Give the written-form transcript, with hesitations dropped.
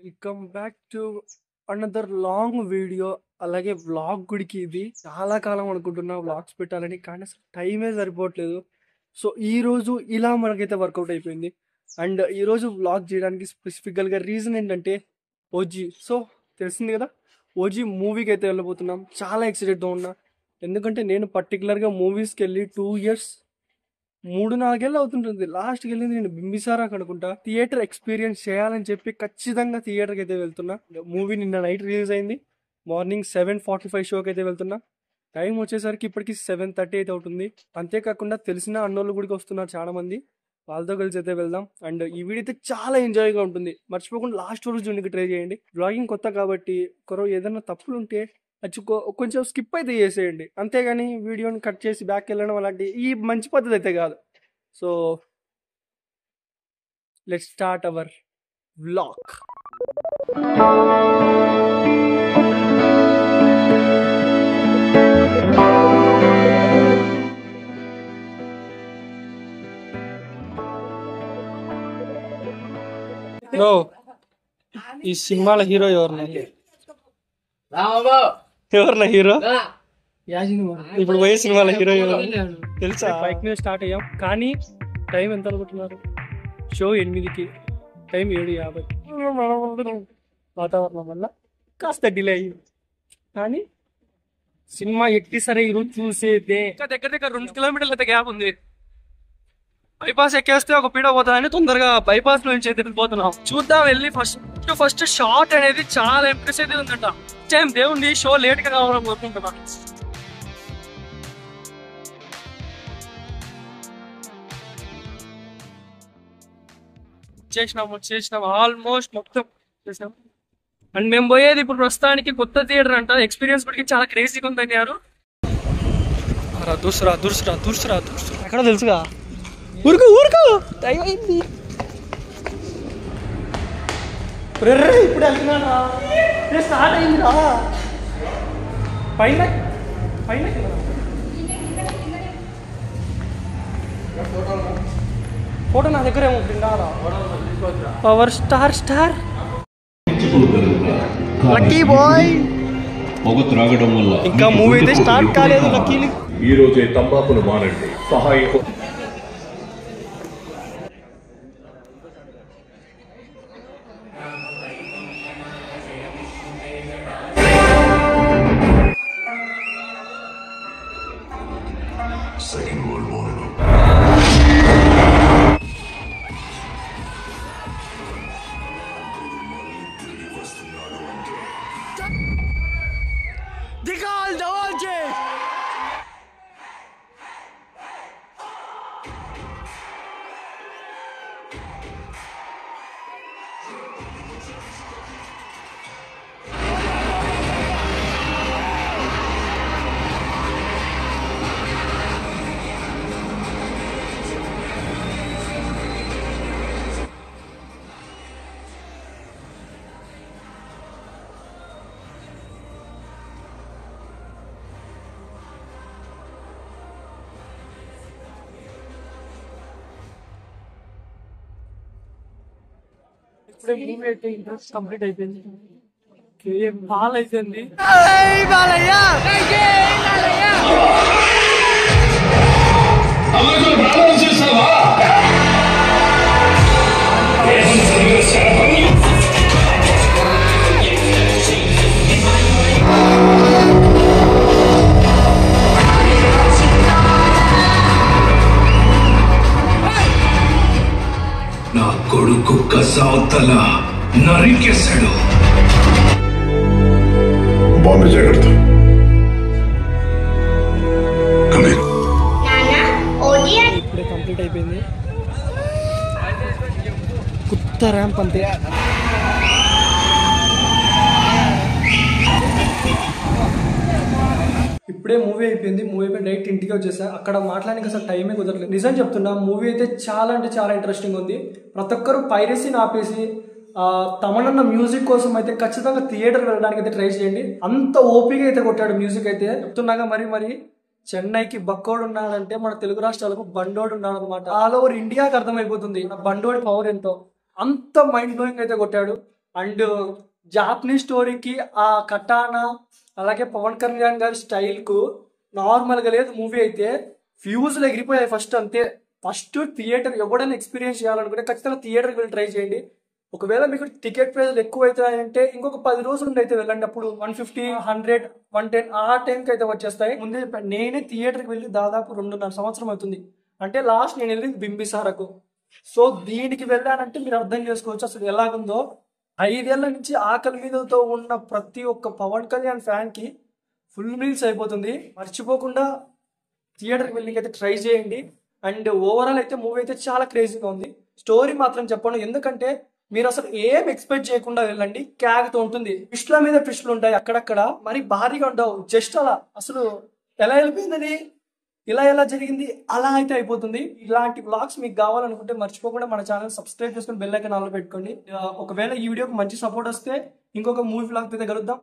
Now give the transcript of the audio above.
Welcome back to another long video. అలాగే vlog గుడికి ఇది చాలా కాలం అనుకుంటున్నా వ్లాగ్స్ పెట్టాలని, కానీ అసలు టైమే సరిపోవట్లేదు. సో ఈ రోజు ఇలా మనకైతే వర్కౌట్ అయిపోయింది. అండ్ ఈరోజు వ్లాగ్ చేయడానికి స్పెసిఫికల్గా రీజన్ ఏంటంటే ఓజీ. సో తెలిసింది కదా, ఓజీ మూవీకి అయితే వెళ్ళబోతున్నాం. చాలా ఎక్సైటెడ్గా ఉన్నా, ఎందుకంటే నేను పర్టికులర్గా మూవీస్కి వెళ్ళి 2 years 3-4 ఏళ్ళు అవుతుంటుంది. లాస్ట్కి వెళ్ళింది నేను బింబిసారా అనుకుంటా. థియేటర్ ఎక్స్పీరియన్స్ చేయాలని చెప్పి ఖచ్చితంగా థియేటర్కి అయితే వెళ్తున్నా. మూవీ నిన్న నైట్ రిలీజ్ అయింది. మార్నింగ్ 7:45 షోకి అయితే వెళ్తున్నా. టైం వచ్చేసరికి ఇప్పటికి 7:30 అయితే అవుతుంది. అంతేకాకుండా తెలిసిన అన్నోళ్ళు కూడా వస్తున్నారు చాలా మంది, వాళ్ళతో కలిసి అయితే వెళ్దాం. అండ్ ఈ వీడియో అయితే చాలా ఎంజాయ్గా ఉంటుంది. మర్చిపోకుండా లాస్ట్ వరకు చూడడానికి ట్రై చేయండి. బ్లాగింగ్ కొత్త కాబట్టి ఏదైనా తప్పులు ఉంటే కొంచెం స్కిప్ అయితే చేసేయండి, అంతేగాని వీడియోని కట్ చేసి బ్యాక్ వెళ్ళడం అలాంటి ఈ మంచి పద్ధతి అయితే కాదు. So let's start our vlog. ఈ సినిమాల హీరో ఎవరన్నా హీరో ఇప్పుడు పోయే సినిమాల హీరో తెలుసా? బైక్ మీద స్టార్ట్ అయ్యాం, కానీ టైం ఎంత అనుకుంటున్నారు? షో 8కి, టైం 7:50. వాతావరణం వల్ల కాస్త డిలే అయ్యింది, కానీ సినిమా ఎక్కి సరే ఈరోజు చూసేదే. ఇంకా దగ్గర 2 కిలోమీటర్లు అయితే గ్యాప్ ఉంది. బైపాస్ ఎక్కేస్తే ఒక పీడ పోతుందని తొందరగా బైపాస్ నుంచి అయితే వెళ్ళిపోతున్నాం. చూద్దాం వెళ్ళి ఫస్ట్ షాట్ అనేది చాలా ఇంప్రెస్ అయితే ఉందంట. టైం దేవుండి షో లేట్ గా కావాలని కోరుకుంటున్నా. చేసినాం ఆల్మోస్ట్ మొత్తం చేసినాం. అండ్ మేము పోయేది ఇప్పుడు ప్రస్తుతానికి కొత్త థియేటర్ అంట. ఎక్స్పీరియన్స్ కూడా చాలా క్రేజీగా ఉందని యారు. దూసురా ఎక్కడ తెలుసుగా, ఊరుకు టైం అయింది. ఇప్పుడు వెళ్తున్నానా? స్టార్ట్ అయిందిరా. పైన ఫోటో నా దగ్గర ఏమో పవర్ స్టార్ లక్కీ బాయ్. పొగ త్రాగడం వల్ల ఇంకా మూవీ అయితే స్టార్ట్ కాలేదు. లక్కీని ఈ రోజే తంబాకును మానండి. సహాయం ఇప్పుడే మూవీ అయితే ఇంట్రెస్ట్ కంప్లీట్ అయిపోయింది. బాల్ అయిపోయింది. నా కొడుకు కసావతల నరికేశాడు. బాంబే జాగ్రత్త. ఇప్పుడే కంప్లీట్ అయిపోయింది. కొత్త ర్యాంప్ అంతే. ఇప్పుడే మూవీ అయిపోయింది. మూవీ అయిపోయి డైరెక్ట్ ఇంటికి వచ్చేసా. అక్కడ మాట్లాడానికి అసలు టైమే కుదరలేదు. నిజం చెప్తున్నా, మూవీ అయితే చాలా అంటే చాలా ఇంట్రెస్టింగ్ ఉంది. ప్రతి ఒక్కరు పైరసీని ఆపేసి తమనన్న మ్యూజిక్ కోసం అయితే ఖచ్చితంగా థియేటర్ వెళ్ళడానికి అయితే ట్రై చేయండి. అంత ఓపిక అయితే కొట్టాడు మ్యూజిక్ అయితే. చెప్తున్నాగా మరి చెన్నైకి బక్కోడు ఉన్నాడంటే మన తెలుగు రాష్ట్రాలకు బండోడు ఉన్నాడు అనమాట. ఆల్ ఓవర్ ఇండియాకి అర్థమైపోతుంది బండోడి పవర్ ఎంతో. అంత మైండ్ బ్లోయింగ్ అయితే కొట్టాడు. అండ్ జాపనీస్ స్టోరీకి ఆ కటానా అలాగే పవన్ కళ్యాణ్ గారి స్టైల్కు నార్మల్గా లేదు మూవీ అయితే ఫ్యూజ్లు ఎగిరిపోయాయి ఫస్ట్ అంతే. ఫస్ట్ థియేటర్ ఎవడైనా ఎక్స్పీరియన్స్ చేయాలనుకుంటే ఖచ్చితంగా థియేటర్కి వెళ్ళి ట్రై చేయండి. ఒకవేళ మీకు టికెట్ ప్రైస్లు ఎక్కువ అవుతాయంటే ఇంకొక 10 రోజులు అయితే వెళ్ళండి. అప్పుడు 150, 100, 110 ఆ టైంకి అయితే వచ్చేస్తాయి. ముందే నేనే థియేటర్కి వెళ్ళి దాదాపు 2.5 సంవత్సరం అవుతుంది. అంటే లాస్ట్ నేను వెళ్ళింది బింబిసారకు. సో దీనికి వెళ్ళానంటే మీరు అర్థం చేసుకోవచ్చు అసలు ఎలాగుందో. 5 ఏళ్ల నుంచి ఆకలి మీదతో ఉన్న ప్రతి ఒక్క పవన్ కళ్యాణ్ ఫ్యాన్కి ఫుల్ మీల్స్ అయిపోతుంది. మర్చిపోకుండా థియేటర్కి వెళ్ళి అయితే ట్రై చేయండి. అండ్ ఓవరాల్ అయితే మూవీ అయితే చాలా క్రేజీగా ఉంది. స్టోరీ మాత్రం చెప్పండి, ఎందుకంటే మీరు అసలు ఏం ఎక్స్పెక్ట్ చేయకుండా వెళ్ళండి. క్యాగ్తో ఉంటుంది, ట్విస్ట్ల మీద ట్విస్ట్లు ఉంటాయి అక్కడక్కడ, మరి భారీగా ఉండవు. జస్ట్ అలా అసలు ఎలా వెళ్ళిపోయింది, ఇలా ఎలా జరిగింది, అలా అయితే అయిపోతుంది. ఇలాంటి వ్లాగ్స్ మీకు కావాలనుకుంటే మర్చిపోకుండా మన ఛానల్ సబ్స్క్రైబ్ చేసుకుని బెల్ ఐకాన్ ఆన్లో పెట్టుకోండి. ఒకవేళ ఈ వీడియోకి మంచి సపోర్ట్ వస్తే ఇంకొక మూవీ వ్లాగ్ అయితే కలుద్దాం.